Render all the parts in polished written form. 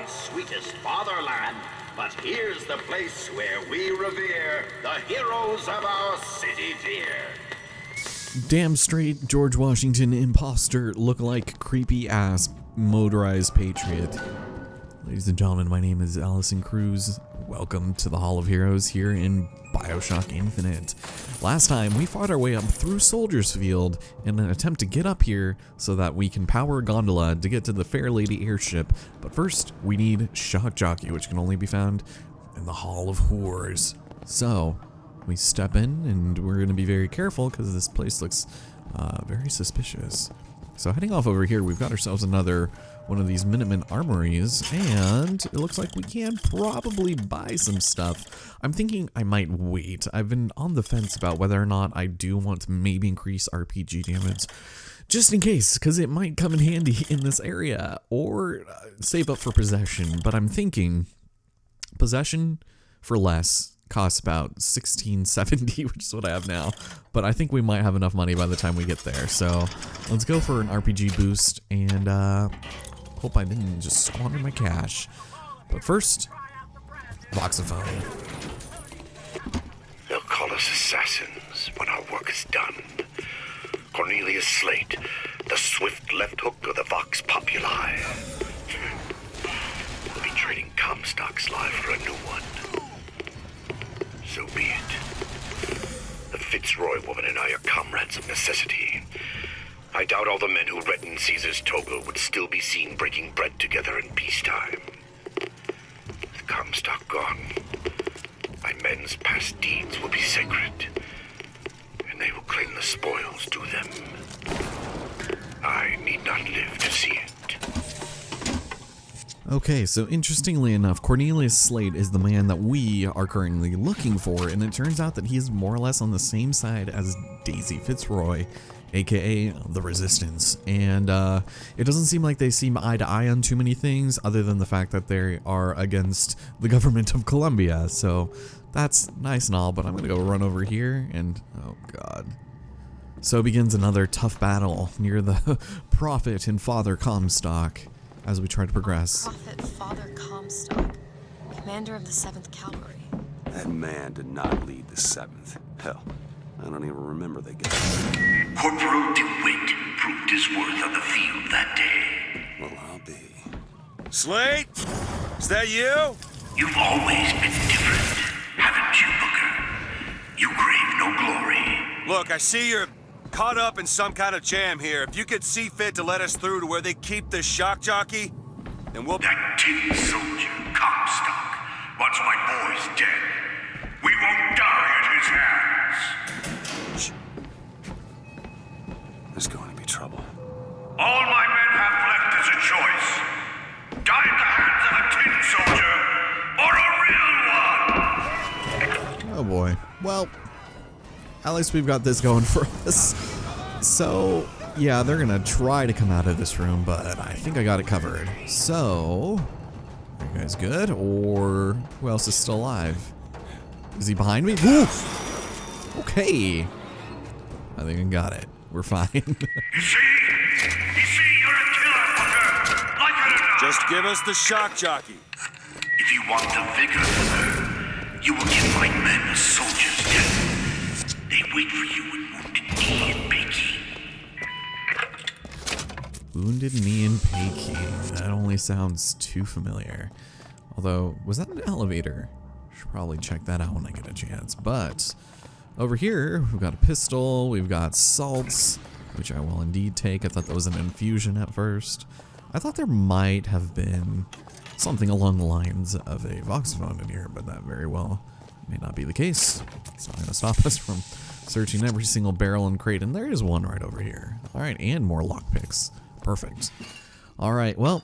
my sweetest fatherland, but here's the place where we revere the heroes of our city dear. Damn straight George Washington imposter look-like creepy-ass motorized patriot. Ladies and gentlemen, my name is Allison Cruz. Welcome to the Hall of Heroes here in Bioshock Infinite. Last time, we fought our way up through Soldiers Field in an attempt to get up here so that we can power a gondola to get to the Fair Lady airship. But first, we need Shock Jockey, which can only be found in the Hall of Horrors. So, we step in, and we're going to be very careful because this place looks very suspicious. So heading off over here, we've got ourselves another one of these Minutemen armories, and it looks like we can probably buy some stuff. I'm thinking I might wait. I've been on the fence about whether or not I do want to maybe increase RPG damage, just in case, because it might come in handy in this area, or save up for possession. But I'm thinking possession for less costs about $16.70, which is what I have now, but I think we might have enough money by the time we get there. So let's go for an RPG boost, and hope I didn't just squander my cash. But first, Voxophone. They'll call us assassins when our work is done. Cornelius Slate, the swift left hook of the Vox Populi. We'll be trading Comstock's life for a new one. So be it. The Fitzroy woman and I are comrades of necessity. I doubt all the men who reddened Caesar's toga would still be seen breaking bread together in peacetime. With Comstock gone, my men's past deeds will be sacred, and they will claim the spoils to them. I need not live to see it. Okay, so interestingly enough, Cornelius Slate is the man that we are currently looking for, and it turns out that he is more or less on the same side as Daisy Fitzroy, aka the Resistance. And it doesn't seem like they seem eye to eye on too many things, other than the fact that they are against the government of Colombia. So that's nice and all, but I'm gonna go run over here, and oh god. So begins another tough battle near the Prophet and Father Comstock as we try to progress. Prophet Father Comstock, commander of the 7th Cavalry. That man did not lead the 7th. Hell, I don't even remember the guy. Corporal DeWitt proved his worth on the field that day. Well, I'll be. Slate? Is that you? You've always been different, haven't you, Booker? You crave no glory. Look, I see you're caught up in some kind of jam here. If you could see fit to let us through to where they keep this shock jockey, then we'll... That tin soldier, Comstock, once my boy's dead. We won't die at his hands. Shh. There's going to be trouble. All my men have left is a choice. Die at the hands of a tin soldier, or a real one! Oh boy. Well, at least we've got this going for us. So, yeah, they're gonna try to come out of this room, but I think I got it covered. So, are you guys good? Or who else is still alive? Is he behind me? Ooh! Okay. I think I got it. We're fine. You see, you're a killer, Booker. Like it or not. Just give us the shock jockey. If you want the vigor, Booker, you will give my men a soldier's death. They wait for you in Wounded Knee in Peking. Wounded Knee in Peking. That only sounds too familiar. Although, was that an elevator? Should probably check that out when I get a chance. But over here, we've got a pistol, we've got salts, which I will indeed take. I thought that was an infusion at first. I thought there might have been something along the lines of a Voxophone in here, but that very well may not be the case. It's not going to stop us from searching every single barrel and crate, and there is one right over here. All right, and more lockpicks. Perfect. All right, well,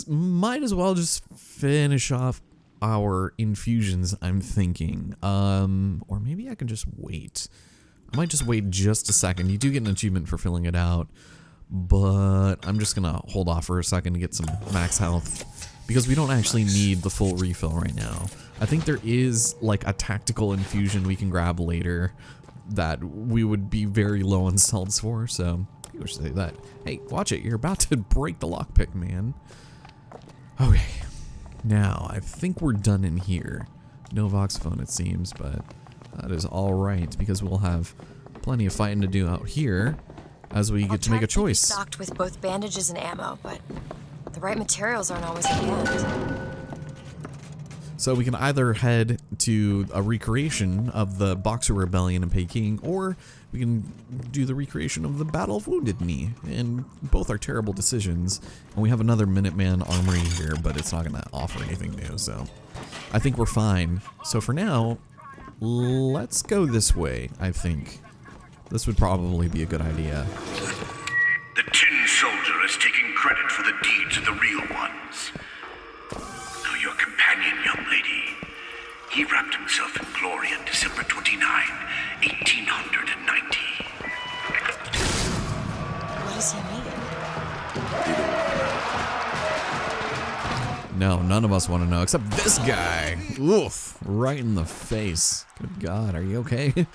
might as well just finish off our infusions, I'm thinking. Or maybe I can just wait. I might just wait just a second. You do get an achievement for filling it out, but I'm just gonna hold off for a second to get some max health, because we don't actually need the full refill right now. I think there is like a tactical infusion we can grab later that we would be very low on salts for, so you wish to say that. Hey, watch it, you're about to break the lockpick, man. Okay. Now, I think we're done in here. No Voxphone, it seems, but that is all right because we'll have plenty of fighting to do out here as we get to make a choice. Stocked with both bandages and ammo, but the right materials aren't always at hand. So we can either head to a recreation of the Boxer Rebellion in Peking, or we can do the recreation of the Battle of Wounded Knee, and both are terrible decisions. And we have another Minuteman armory here, but it's not going to offer anything new, so I think we're fine. So for now, let's go this way, I think. This would probably be a good idea. The Tin Soldier has taken credit for the deeds of the real ones. Now your companion, young lady, he wrapped himself in glory on December 29, 1890. What does he mean? No, none of us want to know, except this guy. Oof, right in the face. Good God, are you okay?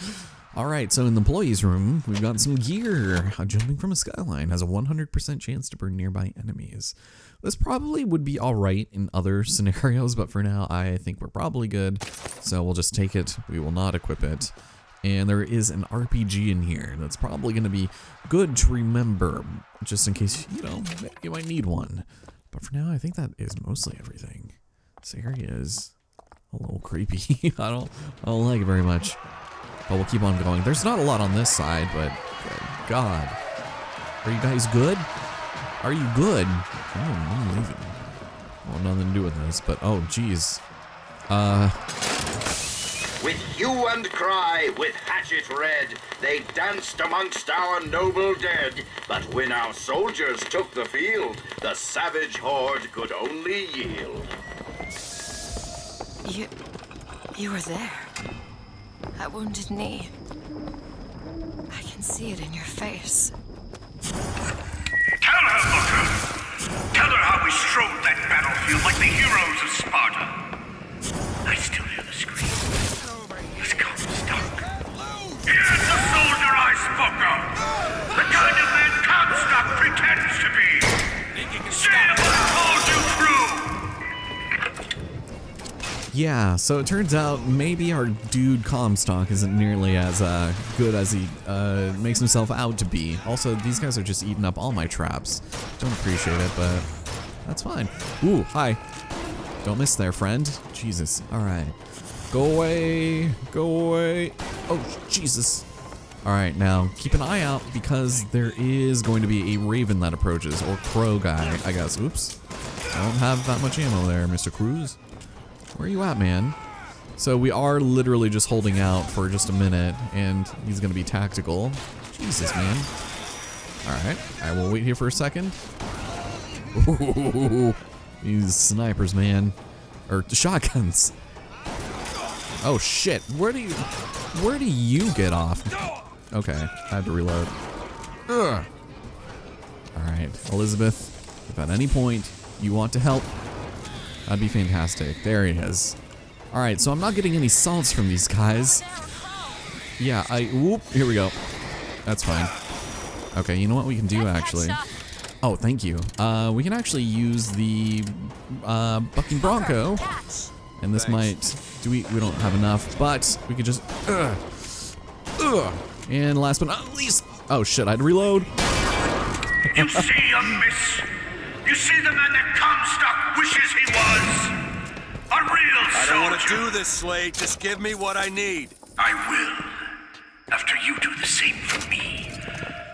All right, so in the employees room, we've got some gear. Jumping from a skyline has a 100% chance to burn nearby enemies. This probably would be all right in other scenarios, but for now, I think we're probably good. So we'll just take it. We will not equip it. And there is an RPG in here that's probably going to be good to remember, just in case, you know, you might need one. But for now, I think that is mostly everything. This area is a little creepy. I don't like it very much. But we'll keep on going. There's not a lot on this side, but good God. Are you guys good? Are you good? I'm leaving. Well, nothing to do with this, but oh, geez. With hue and cry, with hatchet red, they danced amongst our noble dead. But when our soldiers took the field, the savage horde could only yield. You were there. That wounded knee. I can see it in your face. Tell her, Booker! Tell her how we strode that battlefield like the heroes of Sparta. I still hear the scream. It's Comstock. Here's the soldier I spoke of! The kind of man Comstock pretends to be! Say if I told you true! Yeah, so it turns out maybe our dude Comstock isn't nearly as good as he makes himself out to be. Also, these guys are just eating up all my traps. Don't appreciate it, but that's fine. Ooh, hi. Don't miss there, friend. Jesus. All right. Go away. Go away. Oh, Jesus. All right, now keep an eye out because there is going to be a Raven that approaches, or Crow guy, I guess. Oops. I don't have that much ammo there, Mr. Cruz. Where are you at, man? So we are literally just holding out for just a minute, and he's gonna be tactical. Jesus, man. Alright, I will wait here for a second. Ooh, these snipers, man. Or shotguns. Oh shit, where do you get off? Okay, I had to reload. Ugh. Alright, Elizabeth, if at any point you want to help, that'd be fantastic. There he is. Alright, so I'm not getting any salts from these guys. Yeah, whoop, here we go. That's fine. Okay, you know what we can do actually? Oh, thank you. We can actually use the Bucking Bronco. And this might, we don't have enough, but we could just, and last but not least, oh shit, I'd reload. You see, young miss? You see the man that Comstock wishes he was? A real soldier. I don't want to do this, Slade. Just give me what I need. I will. After you do the same for me.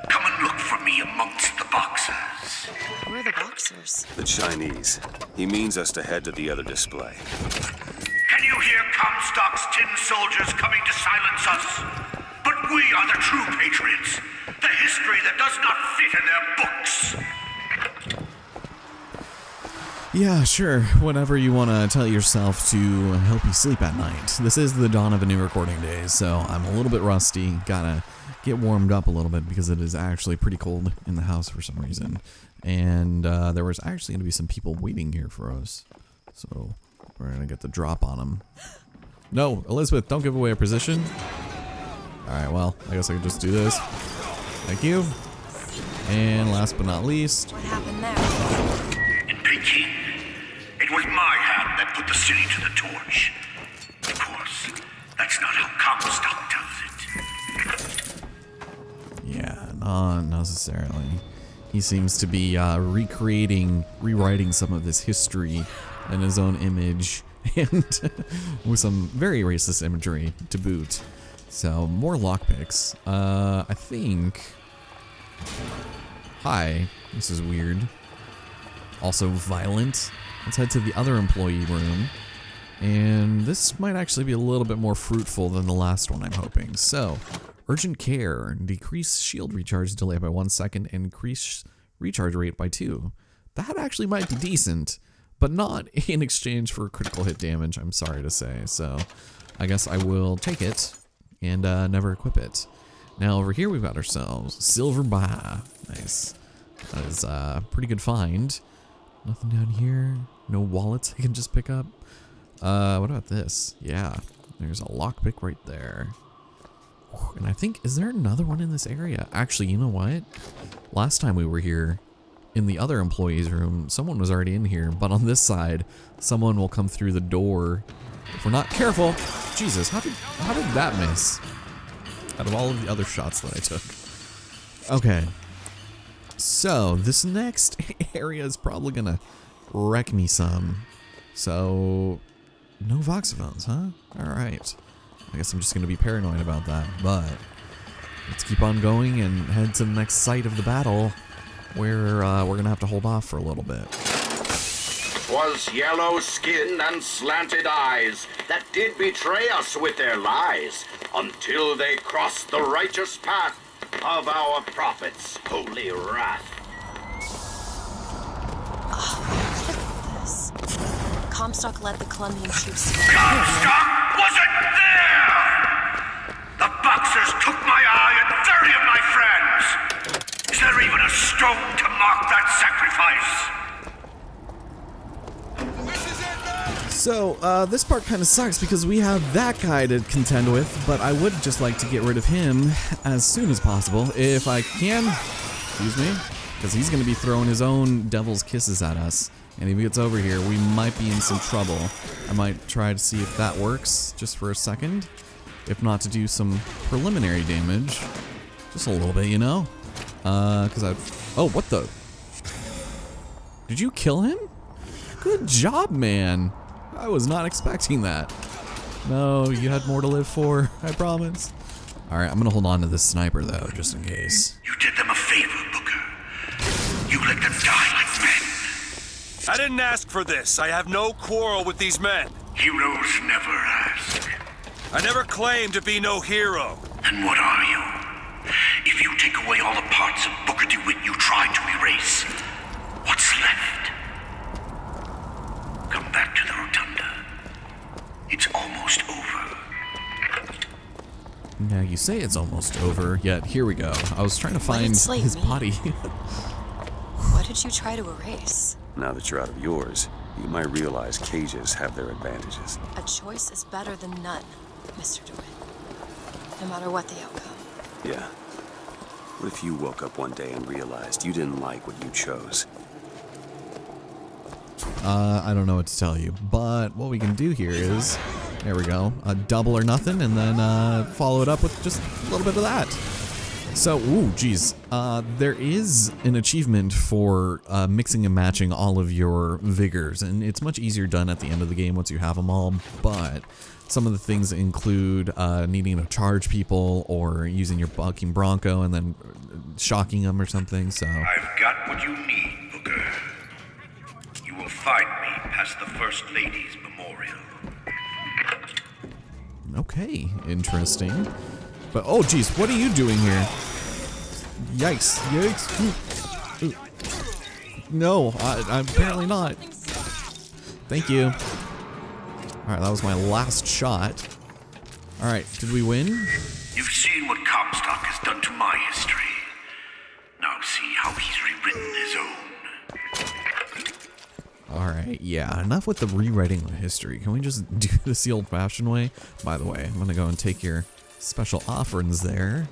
Come and look for me amongst the boxers. Who are the boxers? The Chinese. He means us to head to the other display. Can you hear Comstock's tin soldiers coming to silence us? But we are the true patriots. The history that does not fit in their books. Yeah, sure. Whatever you want to tell yourself to help you sleep at night. This is the dawn of a new recording day, so I'm a little bit rusty. Gotta get warmed up a little bit because it is actually pretty cold in the house for some reason. And there was actually going to be some people waiting here for us. So we're going to get the drop on them. No, Elizabeth, don't give away a position. Alright, well, I guess I can just do this. Thank you. And last but not least... What happened there? In Peking, it was my hand put the city to the torch. Of course, that's not how Comstock does it. Yeah, not necessarily. He seems to be rewriting some of this history in his own image, and with some very racist imagery to boot. So, more lockpicks. I think... Hi, this is weird. Also violent. Let's head to the other employee room. And this might actually be a little bit more fruitful than the last one, I'm hoping. So, urgent care. Decrease shield recharge delay by 1 second and increase recharge rate by 2. That actually might be decent, but not in exchange for critical hit damage, I'm sorry to say. So, I guess I will take it and never equip it. Now, over here we've got ourselves Silver Bar. Nice. That is a pretty good find. Nothing down here. No wallets I can just pick up. What about this? Yeah, there's a lockpick right there. And I think, is there another one in this area? Actually, you know what? Last time we were here, in the other employees' room, someone was already in here, but on this side, someone will come through the door if we're not careful. Jesus, how did that miss? Out of all of the other shots that I took. Okay. So, this next area is probably gonna wreck me some. So, no voxophones, huh? Alright. I guess I'm just gonna be paranoid about that, but let's keep on going and head to the next site of the battle, where we're gonna have to hold off for a little bit. 'Twas yellow skin and slanted eyes that did betray us with their lies, until they crossed the righteous path of our prophet's holy wrath. This. Comstock led the Columbian troops to Comstock wasn't there! The Boxers took my eye and 30 of my friends! Is there even a stone to mark that sacrifice? So, this part kind of sucks because we have that guy to contend with, but I would just like to get rid of him as soon as possible, if I can. Excuse me? Because he's going to be throwing his own devil's kisses at us, and if he gets over here, we might be in some trouble. I might try to see if that works, just for a second. If not, to do some preliminary damage. Just a little bit, you know? Because oh, what the? Did you kill him? Good job, man. I was not expecting that. No, you had more to live for, I promise. Alright, I'm gonna hold on to this sniper, though, just in case. You did them a favor, Booker. You let them die like men. I didn't ask for this. I have no quarrel with these men. Heroes never ask. I never claimed to be no hero. Then what are you? If you take away all the parts of Booker DeWitt you tried to erase, what's left? Come back to the rotunda. It's almost over. Now you say it's almost over, yet here we go. I was trying to find his body. What did you try to erase? Now that you're out of yours, you might realize cages have their advantages. A choice is better than none, Mr. DeWitt. No matter what the outcome. Yeah. What if you woke up one day and realized you didn't like what you chose? I don't know what to tell you, but what we can do here is, there we go, a double or nothing, and then follow it up with just a little bit of that. So, ooh, geez, there is an achievement for mixing and matching all of your vigors, and it's much easier done at the end of the game once you have them all, but some of the things include needing to charge people or using your bucking bronco and then shocking them or something, so... I've got what you need, Booker. You will find me past the First Lady's memorial. Okay, interesting. But, oh geez, what are you doing here? Yikes, yikes. Ooh. No, I'm apparently not. Thank you. Alright, that was my last shot. Alright, did we win? You've seen what Comstock has done to my history. Now see how he's rewritten his own. Alright, yeah, enough with the rewriting of history. Can we just do this the old-fashioned way? By the way, I'm gonna go and take your special offerings there.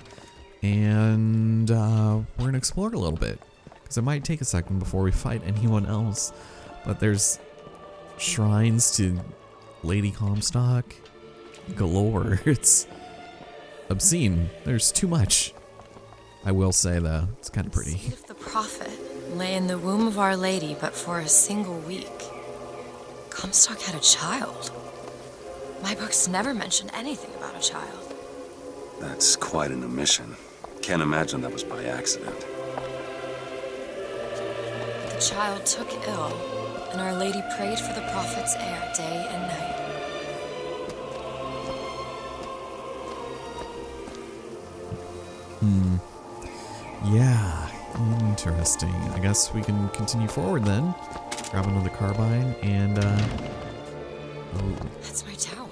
And we're gonna explore a little bit. Because it might take a second before we fight anyone else. But there's shrines to Lady Comstock galore. It's obscene. There's too much. I will say, though, it's kind of pretty. Seed of the prophet lay in the womb of Our Lady, but for a single week. Comstock had a child. My books never mention anything about a child. That's quite an omission. Can't imagine that was by accident. The child took ill, and Our Lady prayed for the prophet's heir day and night. Yeah, interesting. I guess we can continue forward then. Grab another carbine and, oh. That's my tower.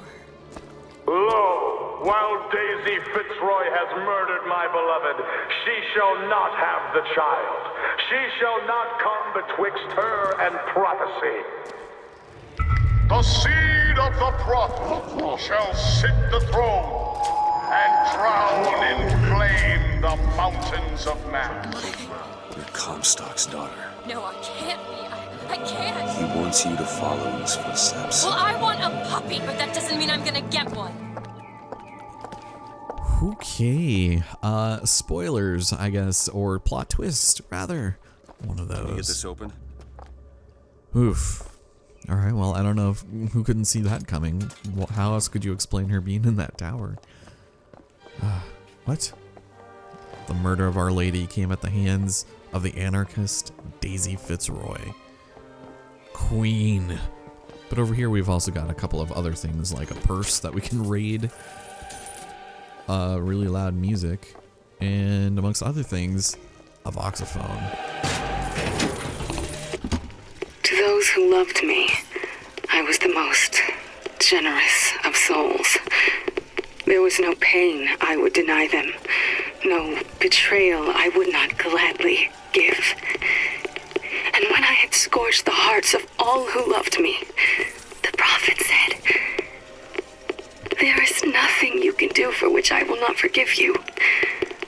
Lo, while Daisy Fitzroy has murdered my beloved, she shall not have the child. She shall not come betwixt her and prophecy. The seed of the prophet shall sit the throne and drown in flame the mountains of man. You're Comstock's daughter. No, I can't be. I can't. He wants you to follow in his footsteps. Well, I want a puppy, but that doesn't mean I'm gonna get one. Okay. Spoilers, I guess, or plot twist, rather. One of those. Can you get this open? Oof. Alright, well, I don't know who couldn't see that coming. How else could you explain her being in that tower? What? The murder of Our Lady came at the hands of the anarchist Daisy Fitzroy. Queen. But over here we've also got a couple of other things, like a purse that we can raid, really loud music, and amongst other things, a voxophone. To those who loved me, I was the most generous of souls. There was no pain I would deny them, no betrayal I would not gladly give. And when I had scorched the hearts of all who loved me, the prophet said, "There is nothing you can do for which I will not forgive you.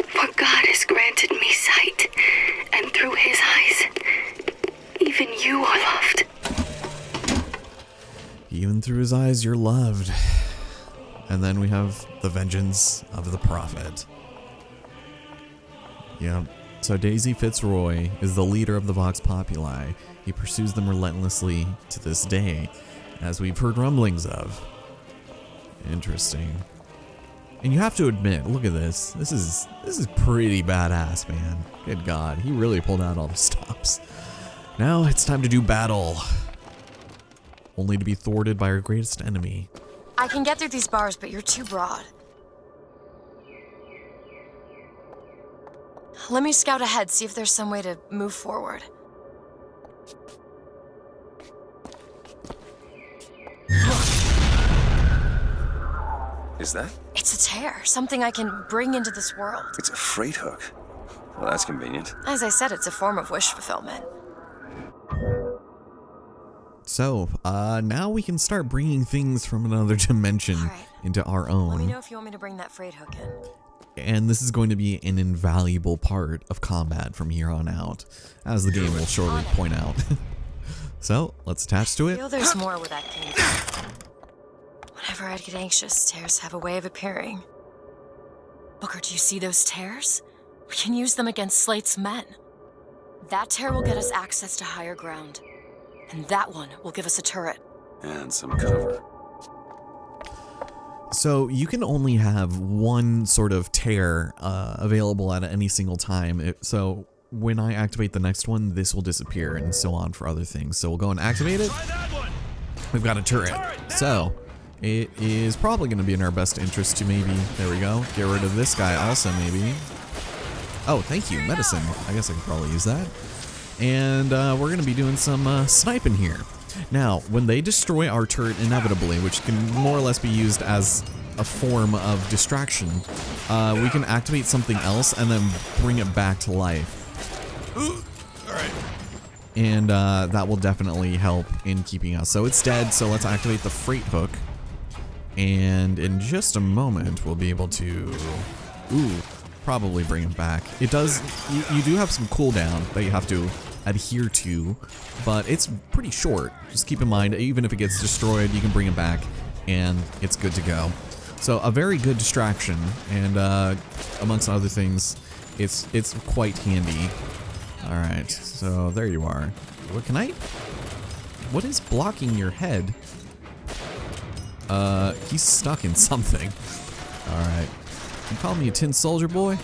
For God has granted me sight, and through his eyes, even you are loved." Even through his eyes, you're loved. And then we have the vengeance of the prophet. Yep. So Daisy Fitzroy is the leader of the Vox Populi. He pursues them relentlessly to this day, as we've heard rumblings of. Interesting. And you have to admit, look at this. This is pretty badass, man. Good God, he really pulled out all the stops. Now it's time to do battle. Only to be thwarted by our greatest enemy. I can get through these bars, but you're too broad. Let me scout ahead, see if there's some way to move forward. Is that? It's a tear, something I can bring into this world. It's a freight hook. Well, that's convenient. As I said, it's a form of wish fulfillment. So, now we can start bringing things from another dimension into our own. Let me know if you want me to bring that freight hook in. And this is going to be an invaluable part of combat from here on out, as the game will shortly point out. So, let's attach to I it. feel there's more where that came from. Whenever I'd get anxious, tears have a way of appearing. Booker, do you see those tears? We can use them against Slate's men. That tear will get us access to higher ground. And that one will give us a turret. And some cover. So you can only have one sort of tear available at any single time. So when I activate the next one, this will disappear and so on for other things. So we'll go and activate it. We've got a turret. So it is probably going to be in our best interest to maybe, there we go, get rid of this guy also maybe. Oh, thank you, medicine. I guess I could probably use that. And we're going to be doing some sniping here. Now, when they destroy our turret inevitably, which can more or less be used as a form of distraction, we can activate something else and then bring it back to life. Alright. And that will definitely help in keeping us. So it's dead, so let's activate the freight hook. And in just a moment, we'll be able to... Ooh. Probably bring him back. It does, you do have some cooldown that you have to adhere to, but it's pretty short. Just keep in mind, even if it gets destroyed, you can bring it back, and it's good to go. So a very good distraction, and amongst other things, it's quite handy. All right, so there you are. What can I? What is blocking your head? He's stuck in something. All right, you call me a tin soldier boy?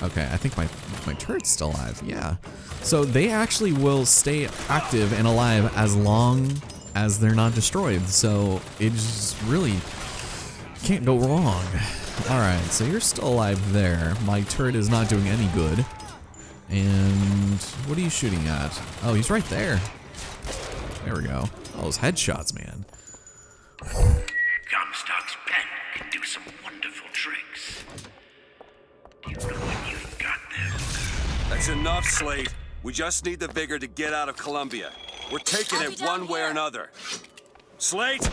Okay, I think my turret's still alive. Yeah. So they actually will stay active and alive as long as they're not destroyed. So it just really can't go wrong. All right, so you're still alive there. My turret is not doing any good. And what are you shooting at? Oh, he's right there. There we go. Oh, those headshots, man. Comstock's pen can do some wonderful tricks. Do you know when you've got them? That's enough, Slate. We just need the vigor to get out of Columbia. We're taking it one way or another. Slate!